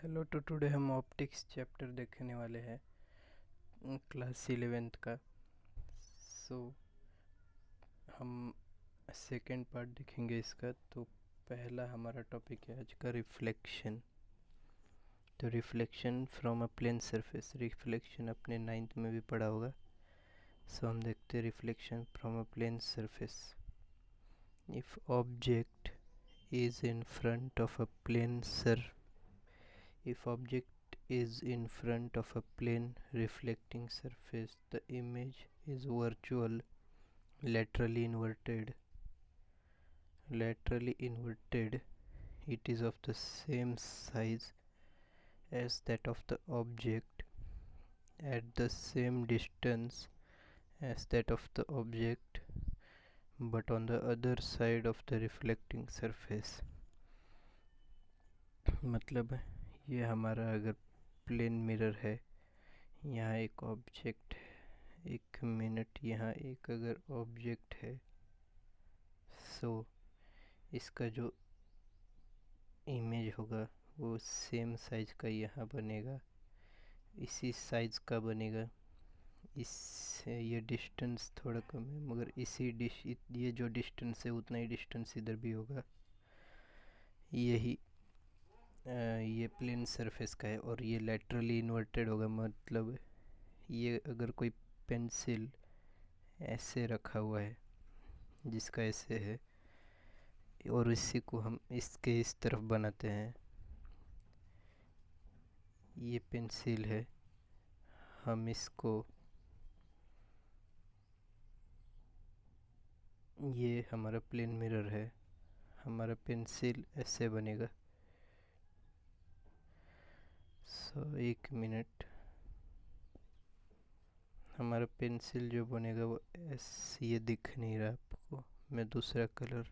Hello तो today हम optics chapter देखने वाले हैं क्लास 11th का। सो हम सेकेंड पार्ट देखेंगे इसका। तो पहला हमारा टॉपिक है आज का रिफ्लेक्शन। तो reflection from a plane surface, reflection अपने 9th में भी पढ़ा होगा। सो हम देखते हैं reflection from a plane surface. If object is in front of a plane If object is in front of a plane reflecting surface, the image is virtual laterally inverted. Laterally inverted, it is of the same size as that of the object, at the same distance as that of the object, but on the other side of the reflecting surface. मतलब ये हमारा अगर plane mirror है, यहाँ एक object है, एक minute, यहाँ एक अगर ऑब्जेक्ट है, सो इसका जो इमेज होगा वो सेम साइज का यहाँ बनेगा, इसी साइज का बनेगा। इससे ये डिस्टेंस थोड़ा कम है, मगर ये जो डिस्टेंस है उतना ही डिस्टेंस इधर भी होगा। यही ये प्लेन सरफेस का है और ये लेटरली इन्वर्टेड होगा। मतलब ये अगर कोई पेंसिल ऐसे रखा हुआ है, जिसका ऐसे है, और इसी को हम इसके इस तरफ बनाते हैं, ये पेंसिल है, हम इसको, ये हमारा प्लेन मिरर है, हमारा पेंसिल ऐसे बनेगा। एक मिनट, हमारा पेंसिल जो बनेगा वो ऐसे, ये दिख नहीं रहा आपको, मैं दूसरा कलर,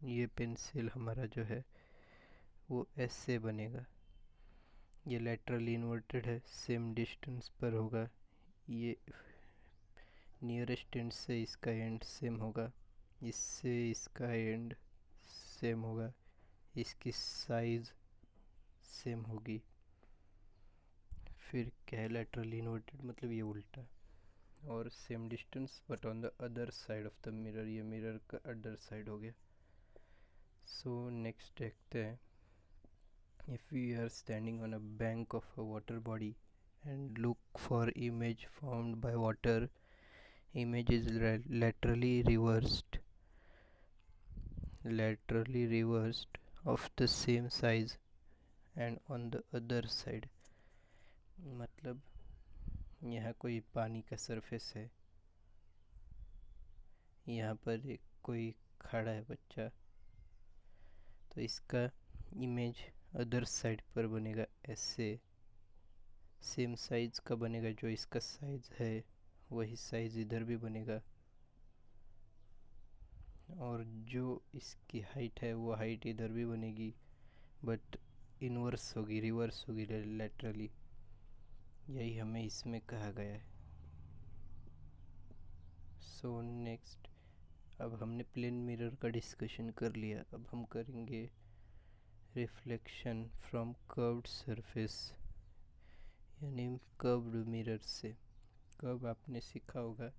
ये पेंसिल हमारा जो है वो ऐसे बनेगा। ये लेटरली इन्वर्टेड है, सेम डिस्टेंस पर होगा। ये नियरेस्ट एंड से इसका एंड सेम होगा, इससे इसका एंड सेम होगा, इसकी साइज़ सेम होगी। फिर क्या है लेटरली इन्वर्टेड, मतलब ये उल्टा, और same distance but on the other side of the mirror, ये मिरर का अदर साइड हो गया। सो नेक्स्ट देखते हैं। If we are standing on a bank of a water body and look for image formed by water, image is laterally reversed of the same size and on the other side। मतलब यहाँ कोई पानी का surface है, यहाँ पर एक कोई खड़ा है बच्चा, तो इसका इमेज अदर साइड पर बनेगा ऐसे, सेम साइज का बनेगा। जो इसका साइज है वही साइज इधर भी बनेगा, और जो इसकी हाइट है वो हाइट इधर भी बनेगी, बट इनवर्स होगी, रिवर्स होगी लेटरली। यही हमें इसमें कहा गया है। सो नेक्स्ट, अब हमने प्लेन मिरर का डिस्कशन कर लिया, अब हम करेंगे रिफ्लेक्शन फ्रॉम कर्व्ड सरफेस, यानी कर्व्ड मिरर से। कर्व आपने सीखा होगा,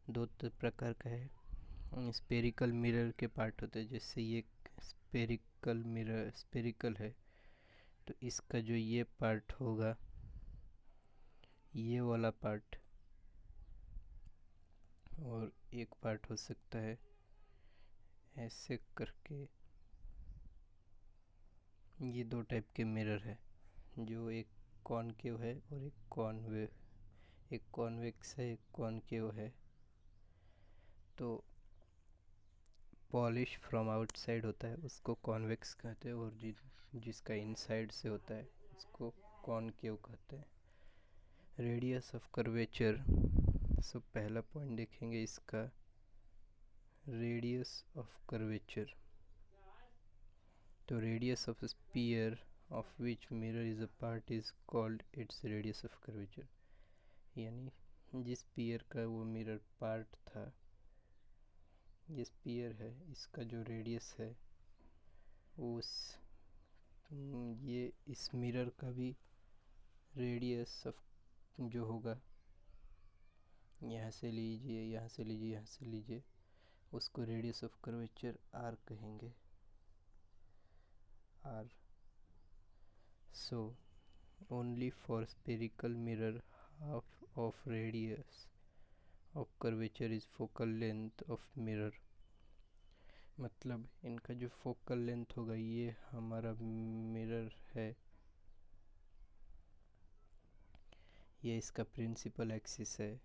दो प्रकार का है। स्पेरिकल मिरर के पार्ट होते हैं, जैसे ये स्पेरिकल मिरर, स्पेरिकल है तो इसका जो ये पार्ट होगा, ये वाला पार्ट, और एक पार्ट हो सकता है ऐसे करके। ये दो टाइप के मिरर है, जो एक कॉनकेव है और एक कॉनवेव, एक कॉन्वेक्स है, एक कॉनकेव है। तो पॉलिश फ्रॉम आउटसाइड होता है उसको कॉन्वेक्स कहते हैं, और जिसका इनसाइड से होता है उसको कॉनकेव कहते हैं। रेडियस ऑफ कर्वेचर, सो पहला पॉइंट देखेंगे इसका, रेडियस ऑफ कर्वेचर। तो radius of sphere of which mirror is a part is called its radius of curvature, यानी जिस स्फीयर का वो मिरर पार्ट था, ये स्फीयर है, इसका जो रेडियस है उस ये इस मिरर का भी रेडियस ऑफ जो होगा, यहाँ से लीजिए, यहाँ से लीजिए, यहाँ से लीजिए, उसको रेडियस ऑफ कर्वेचर आर कहेंगे, are. So only for spherical mirror half of radius of curvature is focal length of mirror. मतलब इनका जो फोकल लेंथ होगा, ये हमारा मिरर है, ये इसका प्रिंसिपल एक्सिस है,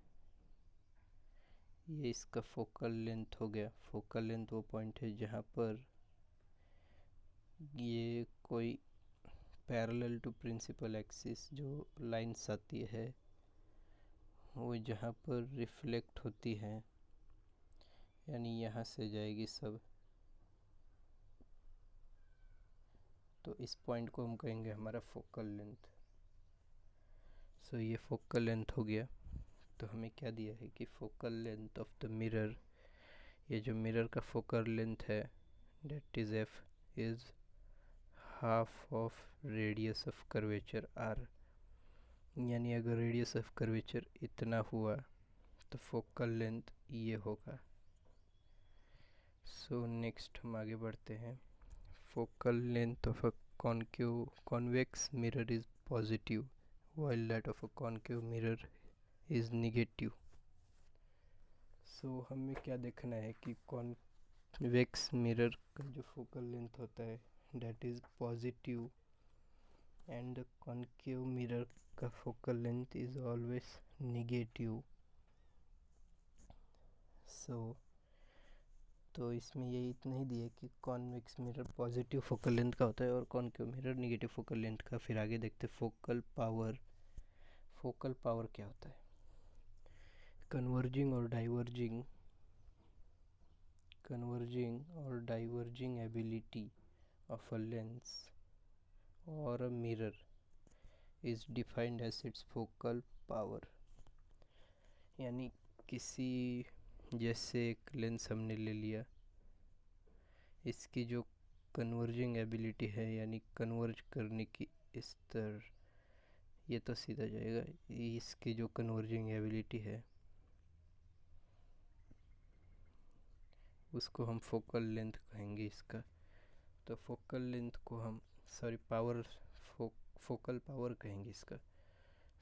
ये इसका फोकल लेंथ हो गया. फोकल लेंथ वो पॉइंट है जहाँ पर ये कोई पैरेलल टू प्रिंसिपल एक्सिस जो लाइन्स आती है, वो जहाँ पर रिफ्लेक्ट होती हैं, यानी यहाँ से जाएगी सब, तो इस पॉइंट को हम कहेंगे हमारा फोकल लेंथ. सो ये फोकल लेंथ हो गया. तो हमें क्या दिया है कि focal length of the mirror, ये जो मिरर का फोकल लेंथ है, that is F, is half of radius of curvature R. यानी अगर रेडियस ऑफ कर्वेचर इतना हुआ तो फोकल लेंथ ये होगा. सो नेक्स्ट हम आगे बढ़ते हैं. Focal length of a convex mirror is positive while that of a concave mirror is negative. सो हमें क्या देखना है कि कॉन्वेक्स मिरर का जो फोकल लेंथ होता है that is positive and the concave mirror का focal length is always negative. सो तो इसमें यही इतना ही दिया कि convex mirror positive focal length का होता है और concave mirror negative focal length का. फिर आगे देखते फोकल पावर. फोकल पावर क्या होता है? कन्वर्जिंग और diverging ability of a lens और a mirror is defined as its focal power. यानी किसी, जैसे एक लेंस हमने ले लिया, इसकी जो कन्वर्जिंग एबिलिटी है, यानी कन्वर्ज करने की स्तर, ये तो सीधा जाएगा, इसकी जो कन्वर्जिंग एबिलिटी है उसको हम फोकल लेंथ कहेंगे इसका. तो फोकल लेंथ को हम पावर, फोकल पावर कहेंगे इसका.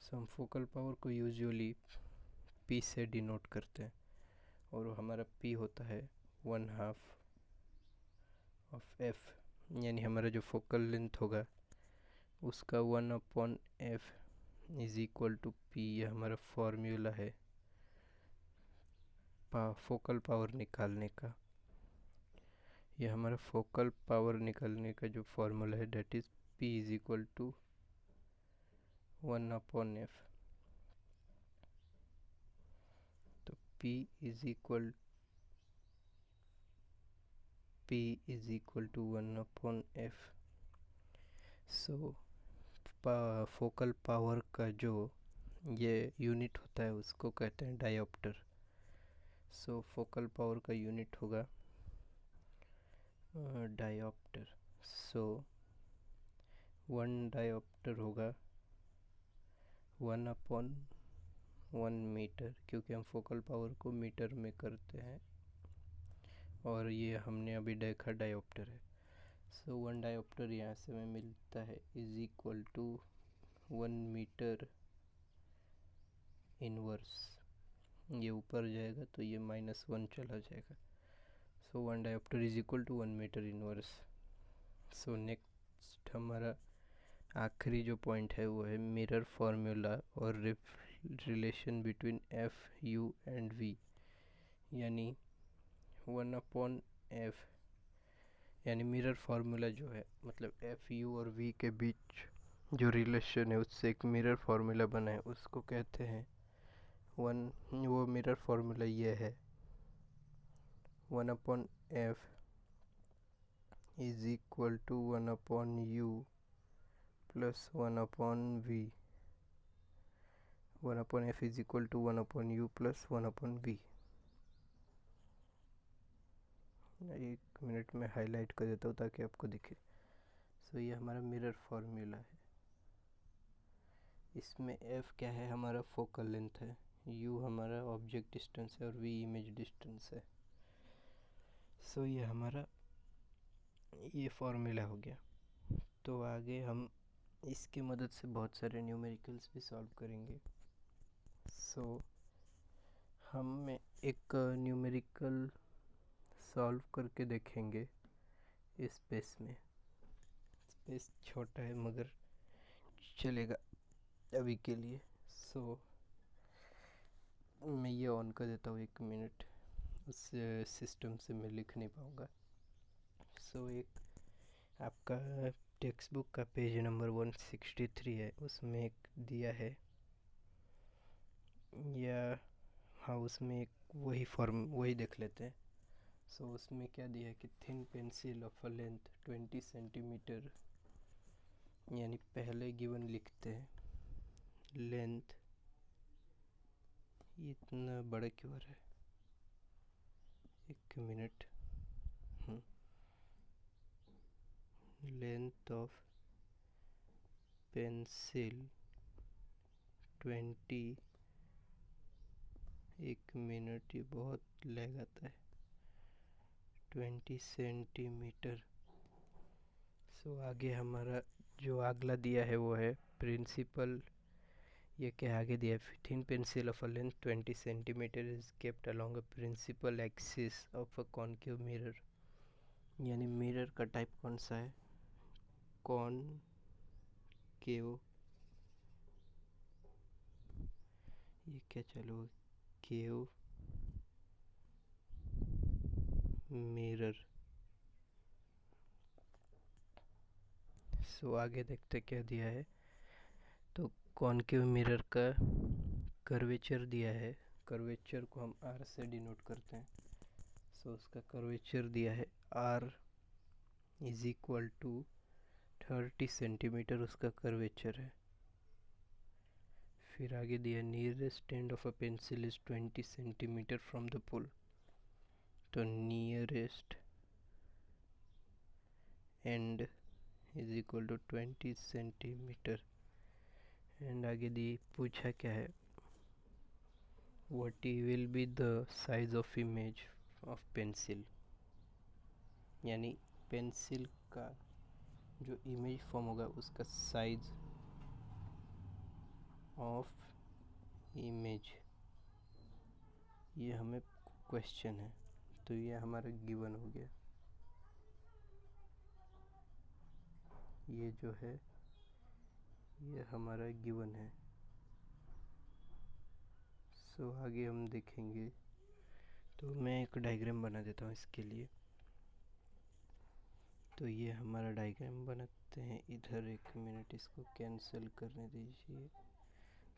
सो हम फोकल पावर को यूजुअली पी से डिनोट करते हैं और हमारा पी होता है 1/2 ऑफ एफ. यानी हमारा जो फोकल लेंथ होगा उसका 1/f is equal to P. ये हमारा फॉर्मूला है फोकल पावर निकालने का. ये हमारा फोकल पावर निकालने का जो फॉर्मूला है that is P is equal to 1/f. तो P is equal to 1/f. So focal power का जो ये यूनिट होता है उसको कहते हैं डायोप्टर. सो फोकल पावर का यूनिट होगा डायोप्टर. सो 1 डायोप्टर होगा 1/1 मीटर, क्योंकि हम फोकल पावर को मीटर में करते हैं और ये हमने अभी देखा डायोप्टर है. सो 1 डायोप्टर यहाँ से हमें मिलता है is equal to 1 metre inverse. ये ऊपर जाएगा तो ये -1 चला जाएगा. So 1 dioptre is equal to 1 metre inverse. So next हमारा आखिरी जो पॉइंट है वो है मिरर फार्मूला और relation between F, U and V. यानी 1/f, यानी मिरर फार्मूला जो है, मतलब एफ, यू और वी के बीच जो रिलेशन है उससे एक मिरर फार्मूला बना है, उसको कहते हैं वो मिरर फार्मूला ये है 1/f is equal to 1/u plus 1/v. 1/f is equal to 1/u plus 1/v. एक मिनट में हाईलाइट कर देता हूँ ताकि आपको दिखे. सो ये हमारा मिरर फॉर्मूला है। इसमें f क्या है, हमारा फोकल लेंथ है, u हमारा ऑब्जेक्ट डिस्टेंस है और v इमेज डिस्टेंस है। सो ये हमारा ये फॉर्मूला हो गया। तो आगे हम इसकी मदद से बहुत सारे न्यूमेरिकल्स भी सॉल्व करेंगे। सो हम एक न्यूमेरिकल सॉल्व करके देखेंगे। स्पेस में, स्पेस छोटा है मगर चलेगा अभी के लिए। सो मैं ये ऑन कर देता हूँ 1 मिनट, उस सिस्टम से मैं लिख नहीं पाऊँगा। सो एक आपका टेक्स्ट बुक का पेज नंबर 163 है, उसमें एक दिया है, या हाँ उसमें एक वही देख लेते हैं। सो उसमें क्या दिया है कि thin pencil of a length 20 centimetre, यानी पहले गिवन लिखते हैं लेंथ, इतना बड़ा क्यों आ रहा है, 1 minute. Length of pencil 20, 1 minute, ये बहुत लैग आता है, 20 सेंटीमीटर। सो आगे हमारा जो अगला दिया है वो है प्रिंसिपल। ये क्या आगे दिया है, thin pencil of a length 20 centimetre is kept along a principal axis of a concave mirror, यानी मिरर का टाइप कौन सा है, कॉनकेव। ये क्या चलो केव मिरर। सो आगे देखते क्या दिया है। तो कॉनकेव मिरर का कर्वेचर दिया है, कर्वेचर को हम r से डिनोट करते हैं। सो उसका कर्वेचर दिया है r is equal to 30 centimetre, उसका कर्वेचर है। फिर आगे दिया nearest end of a pencil is 20 centimetre from the pole, तो nearest end is equal to 20 centimetre. And आगे दी पूछा क्या है, what will be the size of image of pencil, यानी पेंसिल का जो इमेज फॉर्म होगा उसका साइज ऑफ इमेज, ये हमें क्वेश्चन है। तो ये हमारा गिवन हो गया, ये जो है ये हमारा गिवन है। सो आगे हम देखेंगे। तो मैं एक डायग्राम बना देता हूँ इसके लिए। तो ये हमारा डायग्राम बनाते हैं इधर, 1 मिनट इसको कैंसिल करने दीजिए।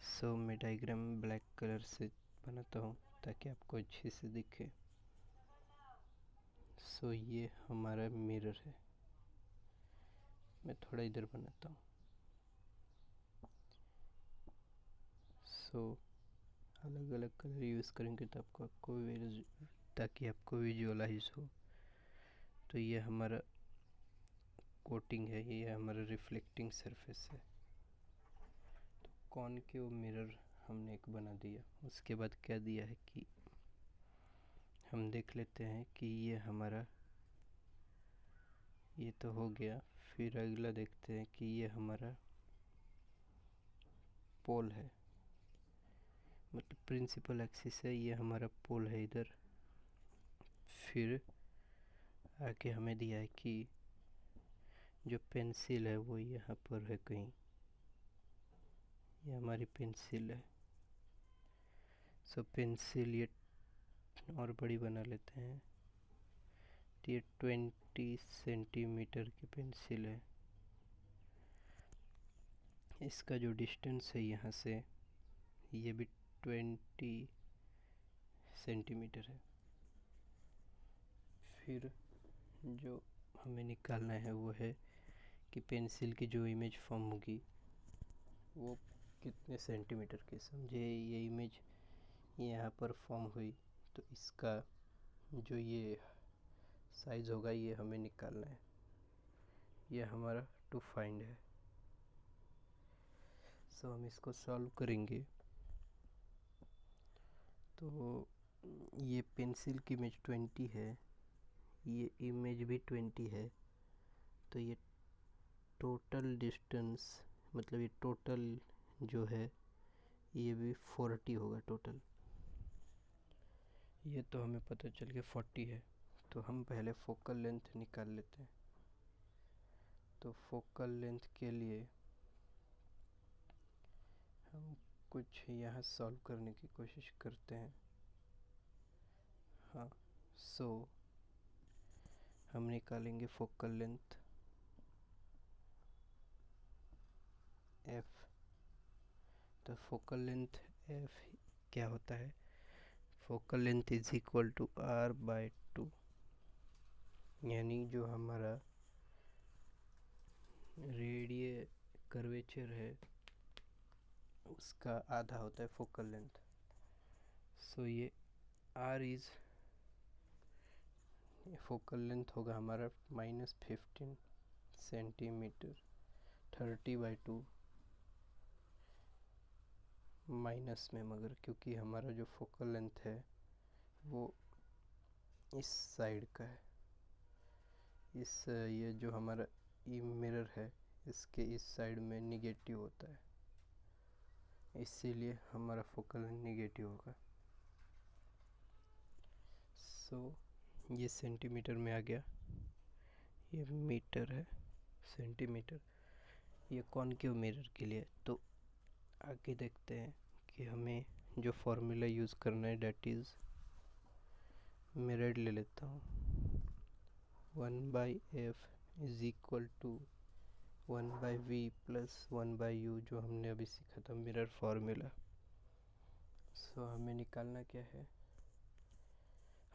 सो मैं डायग्राम ब्लैक कलर से बनाता हूँ ताकि आपको अच्छे से दिखे। सो ये हमारा मिरर है, मैं थोड़ा इधर बनाता हूँ। सो अलग अलग कलर यूज़ करेंगे तो ताकि आपको विजुअलाइज हो। तो ये हमारा कोटिंग है, ये हमारा रिफ्लेक्टिंग सरफेस है। तो कॉनकेव मिरर हमने एक बना दिया। उसके बाद क्या दिया है कि हम देख लेते हैं कि ये हमारा, ये तो हो गया। फिर अगला देखते हैं कि ये हमारा पोल है, मतलब प्रिंसिपल एक्सिस है, ये हमारा पोल है इधर। फिर आगे हमें दिया है कि जो पेंसिल है वो यहाँ पर है कहीं, ये हमारी पेंसिल है। सो पेंसिल ये और बड़ी बना लेते हैं। तो ये 20 सेंटीमीटर की पेंसिल है। इसका जो डिस्टेंस है यहाँ से, ये भी 20 सेंटीमीटर है। फिर जो हमें निकालना है वो है कि पेंसिल की जो इमेज फॉर्म होगी वो कितने सेंटीमीटर की। समझे ये इमेज यहाँ पर फॉर्म हुई, तो इसका जो ये साइज़ होगा ये हमें निकालना है। ये हमारा टू फाइंड है। सो हम इसको सॉल्व करेंगे। तो ये पेंसिल की इमेज 20 है, ये इमेज भी 20 है, तो ये टोटल डिस्टेंस मतलब ये टोटल जो है ये भी 40 होगा टोटल। ये तो हमें पता चल गया 40 है। तो हम पहले फोकल लेंथ निकाल लेते हैं। तो फोकल लेंथ के लिए हम कुछ यहाँ सॉल्व करने की कोशिश करते हैं। हाँ, सो हम निकालेंगे फोकल लेंथ f। तो फोकल लेंथ f क्या होता है? Focal length is equal to r/2, यानी जो हमारा रेडियल कर्वेचर है उसका आधा होता है फोकल लेंथ। सो ये r इज फोकल लेंथ होगा हमारा -15 सेंटीमीटर, 30/2 माइनस में, मगर क्योंकि हमारा जो फोकल लेंथ है वो इस साइड का है, ये जो हमारा मिरर है इसके इस साइड में निगेटिव होता है, इसीलिए हमारा फोकल लेंथ निगेटिव होगा। सो ये सेंटीमीटर में आ गया, ये मीटर है, सेंटीमीटर। ये कॉनकेव मिरर के लिए। तो आगे देखते हैं कि हमें जो फॉर्मूला यूज़ करना है, डेट इज़ मिरर ले लेता हूँ, 1/f is equal to 1/v plus 1/u, जो हमने अभी सीखा था मिरर फार्मूला। सो हमें निकालना क्या है,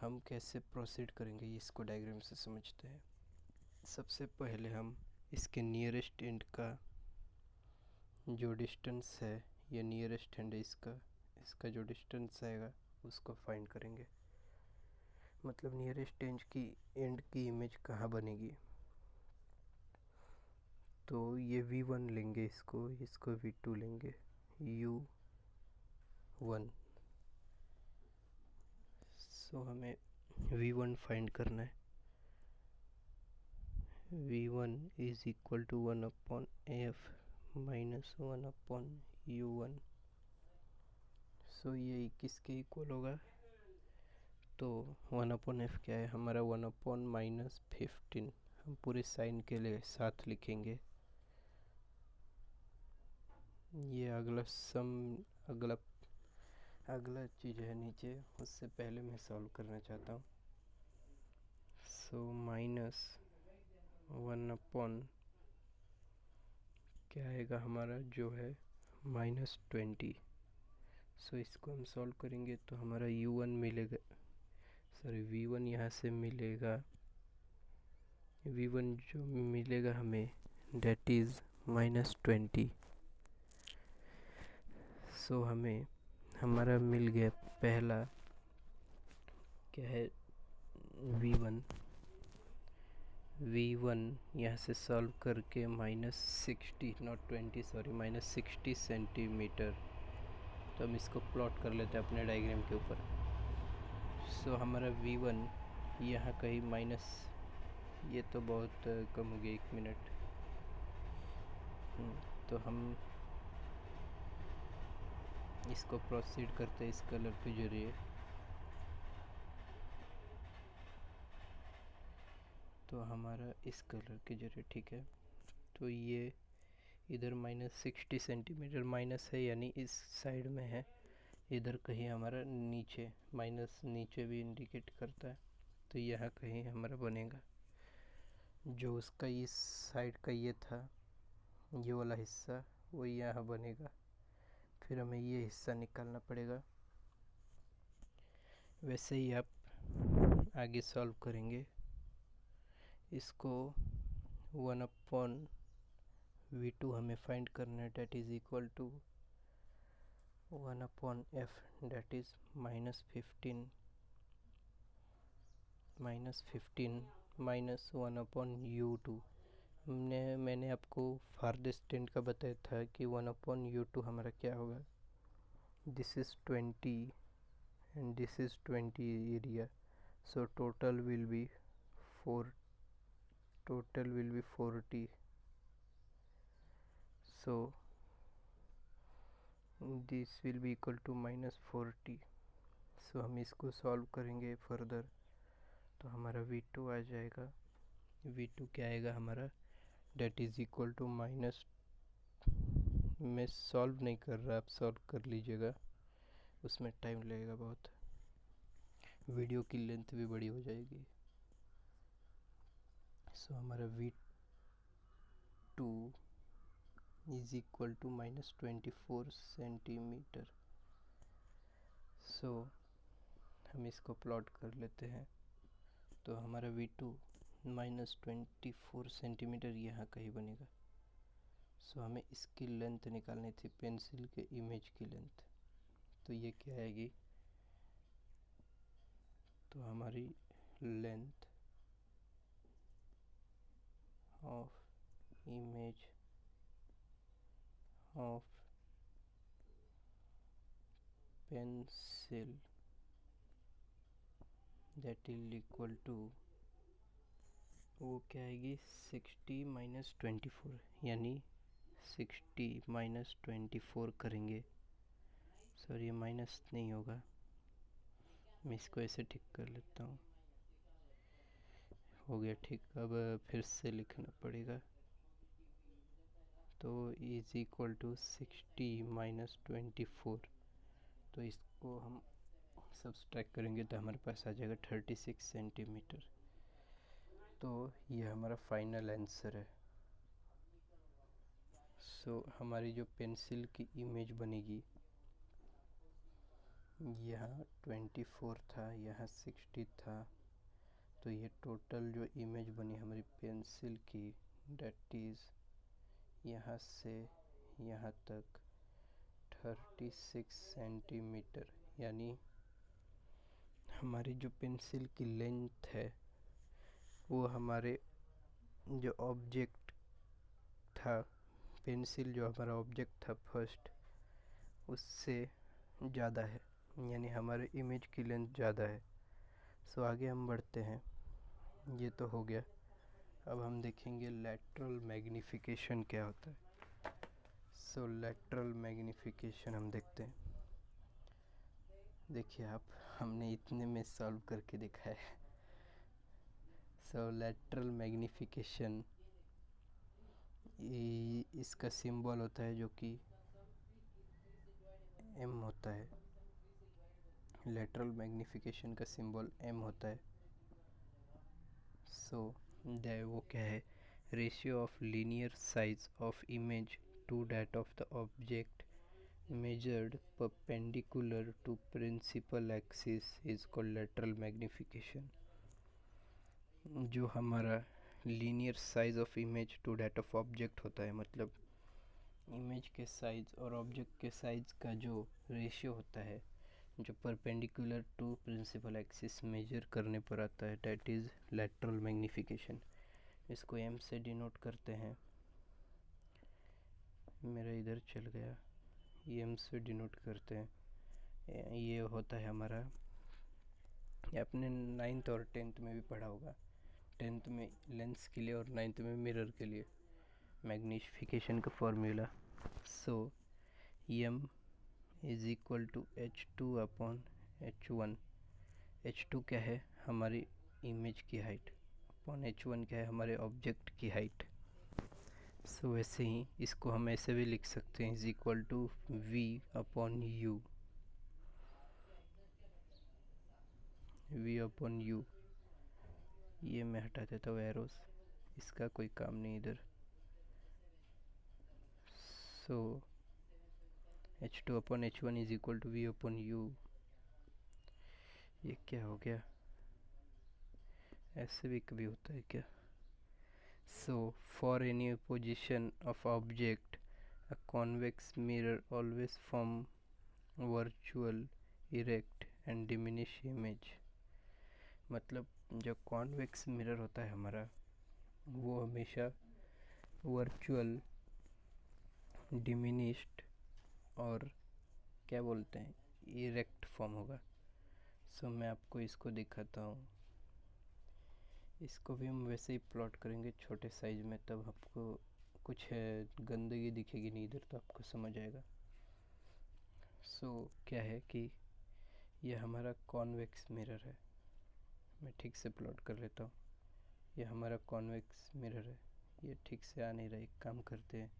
हम कैसे प्रोसीड करेंगे इसको डायग्राम से समझते हैं। सबसे पहले हम इसके नियरेस्ट एंड का जो डिस्टेंस है, ये नियरेस्ट एंड है इसका जो डिस्टेंस आएगा उसको फाइंड करेंगे। मतलब नियरेस्ट एंड की इमेज कहाँ बनेगी। तो ये v1 लेंगे, इसको v2 लेंगे, u1। सो हमें v1 फाइंड करना है। v1 is equal to 1/f minus 1/u1। So ये किसके इक्वल होगा? तो 1/f क्या है हमारा? 1/-15। हम पूरे साइन के लिए साथ लिखेंगे। ये अगला चीज़ है नीचे, उससे पहले मैं सॉल्व करना चाहता हूँ। सो -1/, क्या आएगा हमारा जो है -20। सो इसको हम सॉल्व करेंगे तो हमारा u1 मिलेगा, सॉरी v1 यहाँ से मिलेगा, v1 जो मिलेगा हमें डेट इज़ -20। सो हमें हमारा मिल गया पहला क्या है, v1 यहाँ से सॉल्व करके -60 नॉट 20 सॉरी -60 सेंटीमीटर। तो हम इसको प्लॉट कर लेते हैं अपने डायग्राम के ऊपर। सो हमारा v1 यहाँ कहीं माइनस, ये तो बहुत कम हो गया, 1 मिनट। तो हम इसको प्रोसीड करते हैं इस कलर के जरिए। तो हमारा इस कलर के जरिए, ठीक है। तो ये इधर -60 सेंटीमीटर माइनस है, यानी इस साइड में है। इधर कहीं हमारा नीचे, माइनस नीचे भी इंडिकेट करता है, तो यहाँ कहीं हमारा बनेगा। जो उसका इस साइड का ये था, ये वाला हिस्सा, वो यहाँ बनेगा। फिर हमें ये हिस्सा निकालना पड़ेगा। वैसे ही आप आगे सॉल्व करेंगे इसको। 1/v2 हमें फाइंड करना है, that is equal to 1/f, that is -15 minus 1/u2। मैंने आपको फारदेस्ट टेंट का बताया था कि 1/u2 हमारा क्या होगा. This is 20 and this is 20 area, so total will be 40. So this will be equal to -40. so हम इसको सॉल्व करेंगे फर्दर तो हमारा V2 आ जाएगा. V2 क्या आएगा हमारा, that is equal to minus, मैं सॉल्व नहीं कर रहा, आप सॉल्व कर लीजिएगा, उसमें टाइम लगेगा बहुत, वीडियो की लेंथ भी बड़ी हो जाएगी. सो हमारा V2 is equal to -24 centimetre. So हम इसको प्लॉट कर लेते हैं. तो हमारा V2 -24 सेंटीमीटर यहाँ कहीं बनेगा. सो हमें इसकी लेंथ निकालनी थी, पेंसिल के इमेज की लेंथ. तो ये क्या आएगी, तो हमारी length of image of pencil that is equal to, वो क्या आएगी 60 - 24, यानी 60 - 24 करेंगे. सॉरी ये माइनस नहीं होगा, मैं इसको ऐसे ठीक कर लेता हूँ. हो गया ठीक. अब फिर से लिखना पड़ेगा. तो इज इक्वल टू 60 - 24. तो इसको हम सब्सट्रैक्ट करेंगे तो हमारे पास आ जाएगा 36 सेंटीमीटर. तो ये हमारा फाइनल आंसर है. सो हमारी जो पेंसिल की इमेज बनेगी, यहाँ 24 था, यहाँ 60 था, तो ये टोटल जो इमेज बनी हमारी पेंसिल की, डेट इज़ यहाँ से यहाँ तक 36 सेंटीमीटर. यानी हमारी जो पेंसिल की लेंथ है वो हमारे जो ऑब्जेक्ट था, पेंसिल जो हमारा ऑब्जेक्ट था फर्स्ट, उससे ज़्यादा है, यानी हमारे इमेज की लेंथ ज़्यादा है. सो आगे हम बढ़ते हैं. ये तो हो गया. अब हम देखेंगे लैटरल मैग्नीफिकेशन क्या होता है. सो लैटरल मैग्नीफिकेशन हम देखते हैं. देखिए आप, हमने इतने में सॉल्व करके दिखाया है. सो लैटरल मैग्नीफिकेशन, इसका सिंबल होता है जो कि m होता है. लैटरल मैग्नीफिकेशन का सिंबल m होता है. सो वो क्या है, ratio of linear size of image to that of the object measured perpendicular to principal axis is called lateral magnification. जो हमारा linear size of image to that of object होता है, मतलब इमेज के साइज और ऑब्जेक्ट के size का जो रेशियो होता है, जो perpendicular to principal axis measure करने पर आता है, दैट इज़ लैटरल मैग्नीफिकेशन. इसको m से डिनोट करते हैं. मेरा इधर चल गया, ये m से डिनोट करते हैं. ये होता है हमारा, ये आपने 9th और 10th में भी पढ़ा होगा. 10th में लेंस के लिए और 9th में मिरर के लिए मैग्नीफिकेशन का formula. So m is equal to h2/h1. h2 क्या है, हमारी इमेज की हाइट, अपॉन h1 क्या है, हमारे ऑब्जेक्ट की हाइट. सो वैसे ही इसको हम ऐसे भी लिख सकते हैं, is equal to v/u. v/u, ये मैं हटा देता हूँ एरोस, इसका कोई काम नहीं इधर. So h2/h1 is equal to v/u. ये क्या हो गया, ऐसे भी कभी होता है क्या. So for any position of object a convex mirror always form virtual erect and diminish image. मतलब जो कॉन्वेक्स मिरर होता है हमारा, वो हमेशा वर्चुअल, डिमिनिश्ड और क्या बोलते हैं, इरेक्ट फॉर्म होगा। सो मैं आपको इसको दिखाता हूँ। इसको भी हम वैसे ही प्लॉट करेंगे छोटे साइज में, तब आपको कुछ गंदगी दिखेगी नहीं इधर, तो आपको समझ आएगा। सो क्या है कि ये हमारा कॉन्वेक्स मिरर है। मैं ठीक से प्लॉट कर लेता हूँ। ये हमारा कॉन्वेक्स मिरर है। ये ठीक से आ नहीं रहा। एक काम करते हैं,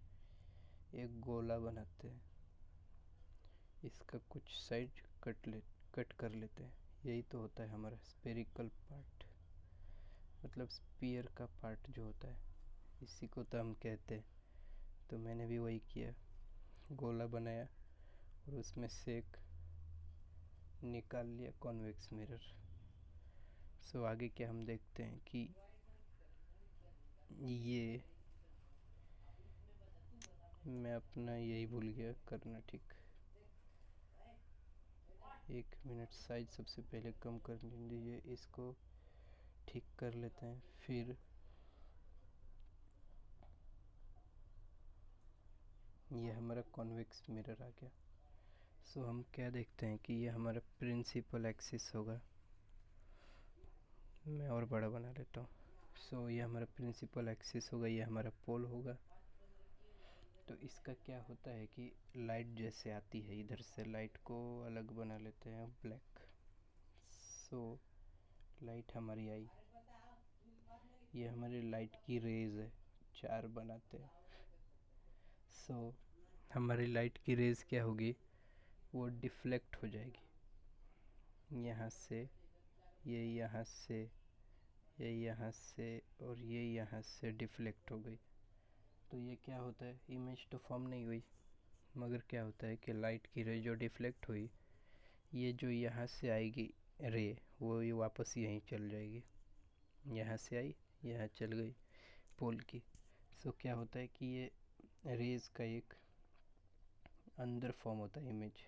एक गोला बनाते हैं, इसका कुछ साइड कट कर लेते हैं। यही तो होता है हमारा स्पेरिकल पार्ट, मतलब स्पीयर का पार्ट जो होता है, इसी को तो हम कहते हैं। तो मैंने भी वही किया, गोला बनाया और उसमें से एक निकाल लिया कॉन्वेक्स मिरर। सो आगे क्या हम देखते हैं कि ये मैं अपना यही भूल गया करना ठीक। 1 मिनट, साइज सबसे पहले कम कर लीजिए, इसको ठीक कर लेते हैं। फिर ये हमारा कॉन्वेक्स मिरर आ गया। सो हम क्या देखते हैं कि ये हमारा प्रिंसिपल एक्सिस होगा। मैं और बड़ा बना लेता हूँ। सो ये हमारा प्रिंसिपल एक्सिस होगा, ये हमारा पोल होगा। तो इसका क्या होता है कि लाइट जैसे आती है इधर से, लाइट को अलग बना लेते हैं ब्लैक। सो लाइट हमारी आई, ये हमारी लाइट की रेज है, 4 बनाते हैं। सो हमारी लाइट की रेज क्या होगी, वो डिफ्लेक्ट हो जाएगी यहाँ से, ये यहाँ से, ये यहाँ से और ये यहाँ से डिफ्लेक्ट हो गई। तो ये क्या होता है, इमेज तो फॉर्म नहीं हुई, मगर क्या होता है कि लाइट की रे जो डिफ्लेक्ट हुई, ये जो यहाँ से आएगी रे, वो ये वापस यहीं चल जाएगी। यहाँ से आई, यहाँ चल गई पोल की। सो क्या होता है कि ये रेज का एक अंदर फॉर्म होता है इमेज,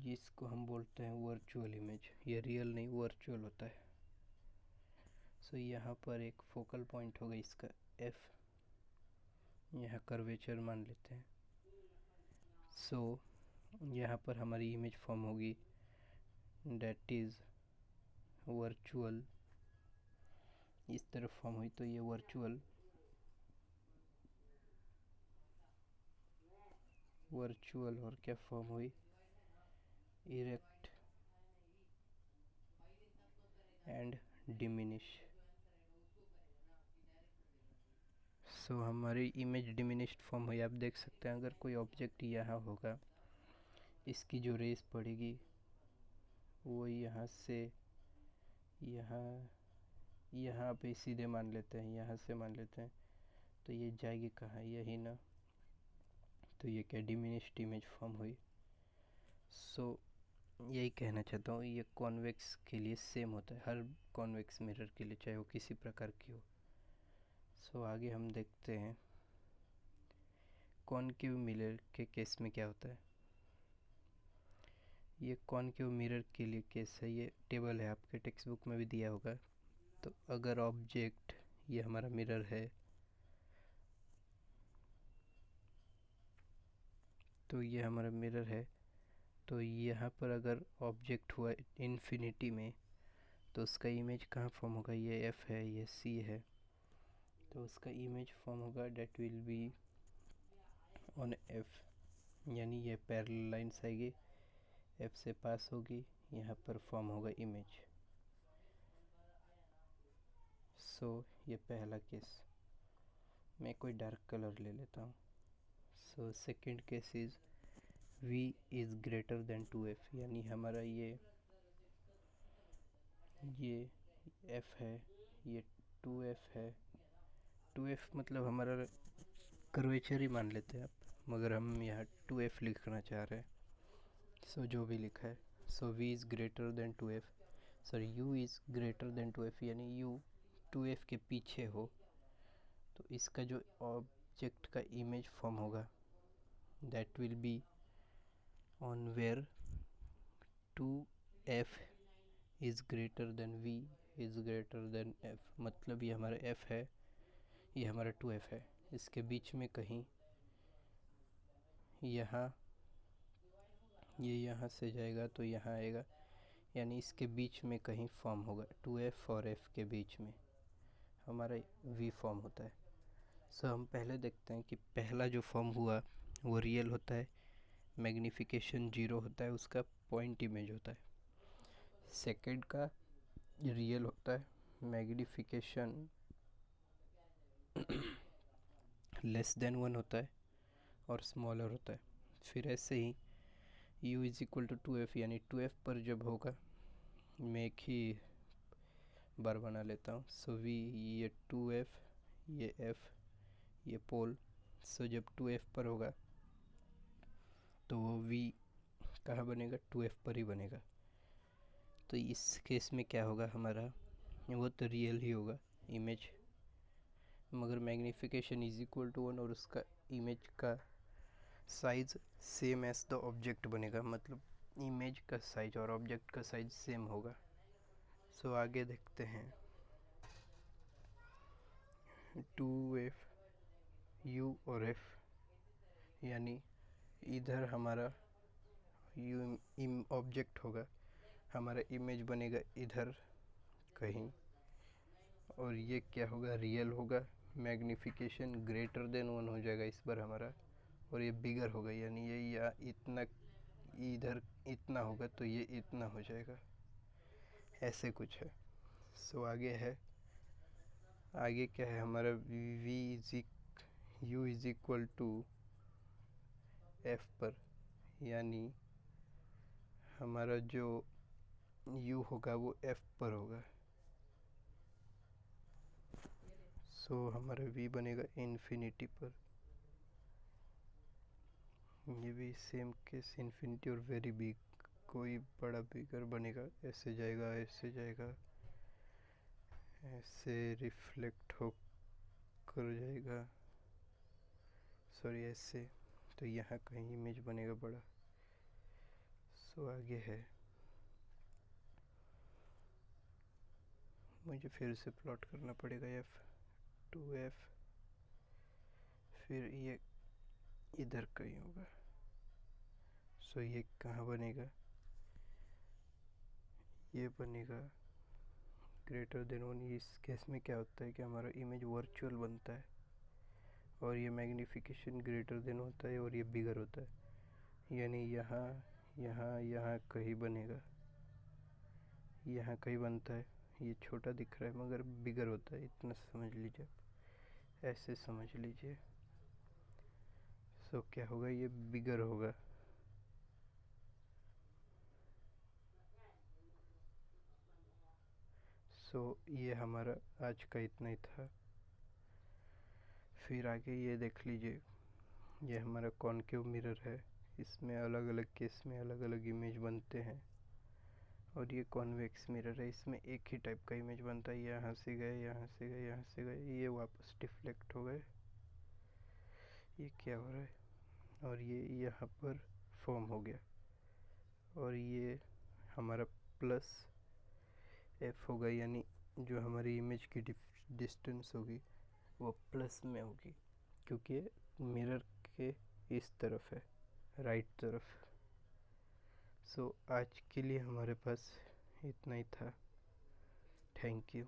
जिसको हम बोलते हैं वर्चुअल इमेज। ये रियल नहीं, वर्चुअल होता है। सो यहाँ पर एक फोकल पॉइंट होगा इसका एफ, यहाँ कर्वेचर मान लेते हैं। सो यहाँ पर हमारी इमेज फॉर्म होगी, डेट इज़ वर्चुअल। इस तरफ फॉर्म हुई तो ये वर्चुअल, वर्चुअल और क्या फॉर्म हुई, इरेक्ट एंड डिमिनिश। सो हमारी इमेज डिमिनिश्ड फॉर्म हुई। आप देख सकते हैं, अगर कोई ऑब्जेक्ट यहाँ होगा, इसकी जो रेस पड़ेगी वो यहाँ से यहाँ, यहाँ पे सीधे मान लेते हैं, यहाँ से मान लेते हैं, तो ये जाएगी कहाँ, यही ना। तो ये क्या, डिमिनिश्ड इमेज फॉर्म हुई। सो यही कहना चाहता हूँ, ये कॉन्वेक्स के लिए सेम होता है, हर कॉन्वेक्स मिरर के लिए, चाहे वो किसी प्रकार की हो। सो आगे हम देखते हैं कॉनकेव मिरर के केस में क्या होता है। ये कॉनकेव मिरर के लिए केस है, ये टेबल है, आपके टेक्स्ट बुक में भी दिया होगा। तो अगर ऑब्जेक्ट, ये हमारा मिरर है, तो ये हमारा मिरर है, तो यहाँ पर अगर ऑब्जेक्ट हुआ इन्फिनिटी में, तो उसका इमेज कहाँ फॉर्म होगा, ये एफ है, ये सी है, तो उसका इमेज फॉर्म होगा that will be on F, यानी ये पैरेलल लाइन्स आएगी, एफ से पास होगी, यहाँ पर फॉर्म होगा इमेज। सो ये पहला केस। मैं कोई डार्क कलर ले लेता हूँ। So second case is v is greater then 2f, यानी हमारा ये f है, ये 2f है। 2f मतलब हमारा कर्वेचर ही मान लेते हैं आप, मगर हम यहाँ 2f लिखना चाह रहे हैं। सो जो भी लिखा है, सो v is greater then 2f, sorry u is greater then 2f, यानी u 2f के पीछे हो, तो इसका जो ऑब्जेक्ट का इमेज फॉर्म होगा that will be on where 2f is greater than v is greater than f। मतलब ये हमारा f है, ये हमारा 2f है, इसके बीच में कहीं यहाँ, ये यहाँ से जाएगा तो यहाँ आएगा, यानी इसके बीच में कहीं फॉर्म होगा। 2f और f के बीच में हमारा v फॉर्म होता है। सो हम पहले देखते हैं कि पहला जो फॉर्म हुआ वो रियल होता है, मैग्नीफिकेशन 0 होता है, उसका पॉइंट इमेज होता है। सेकंड का रियल होता है, मैग्नीफिकेशन लेस देन 1 होता है और स्मॉलर होता है। फिर ऐसे ही u is equal to 2f, यानी 2f पर जब होगा, मैं एक ही बार बना लेता हूँ। सो v, ये 2f, ये f, ये पोल। सो जब 2f पर होगा तो वो v कहाँ बनेगा, 2f पर ही बनेगा। तो इस केस में क्या होगा हमारा, वो तो रियल ही होगा इमेज, मगर मैग्नीफिकेशन इज इक्वल टू 1 और उसका इमेज का size same as the object बनेगा, मतलब इमेज का साइज और ऑब्जेक्ट का साइज सेम होगा। सो आगे देखते हैं। 2f, u और f, यानी इधर हमारा u ऑब्जेक्ट होगा, हमारा इमेज बनेगा इधर कहीं, और ये क्या होगा, रियल होगा, मैग्नीफिकेशन ग्रेटर देन 1 हो जाएगा इस बार हमारा, और ये बिगर होगा, यानी ये या इतना, इधर इतना होगा तो ये इतना हो जाएगा, ऐसे कुछ है। सो आगे है, आगे क्या है हमारा, u is equal to f पर, यानी हमारा जो u होगा वो f पर होगा। सो हमारा v बनेगा इन्फिनिटी पर, ये भी सेम केस, इन्फिनिटी और वेरी बिग, कोई बड़ा बिगर बनेगा, ऐसे जाएगा, ऐसे जाएगा, ऐसे रिफ्लेक्ट हो कर जाएगा, सॉरी ऐसे, तो यहाँ कहीं इमेज बनेगा बड़ा। सो आगे है, मुझे फिर से प्लॉट करना पड़ेगा f, 2f, फिर ये इधर कहीं होगा। सो ये कहाँ बनेगा, ये बनेगा ग्रेटर देन 1। इस केस में क्या होता है कि हमारा इमेज वर्चुअल बनता है, और ये मैग्नीफिकेशन ग्रेटर देन होता है और ये बिगर होता है, यानी यहाँ यहाँ यहाँ कहीं बनेगा, यहाँ कहीं बनता है, ये छोटा दिख रहा है मगर बिगर होता है, इतना समझ लीजिए, ऐसे समझ लीजिए। सो क्या होगा, ये बिगर होगा। सो ये हमारा आज का इतना ही था। फिर आगे ये देख लीजिए, ये हमारा कॉनकेव मिरर है, इसमें अलग अलग केस में अलग अलग इमेज बनते हैं, और ये कॉन्वेक्स मिरर है, इसमें एक ही टाइप का इमेज बनता है, यहाँ से गए, यहाँ से गए, यहाँ से गए, ये वापस डिफ्लेक्ट हो गए, ये क्या हो रहा है, और ये यहाँ पर फॉर्म हो गया, और ये हमारा प्लस f होगा, यानी जो हमारी इमेज की डिस्टेंस होगी वो प्लस में होगी, क्योंकि मिरर के इस तरफ है, राइट तरफ। सो आज के लिए हमारे पास इतना ही था। Thank you.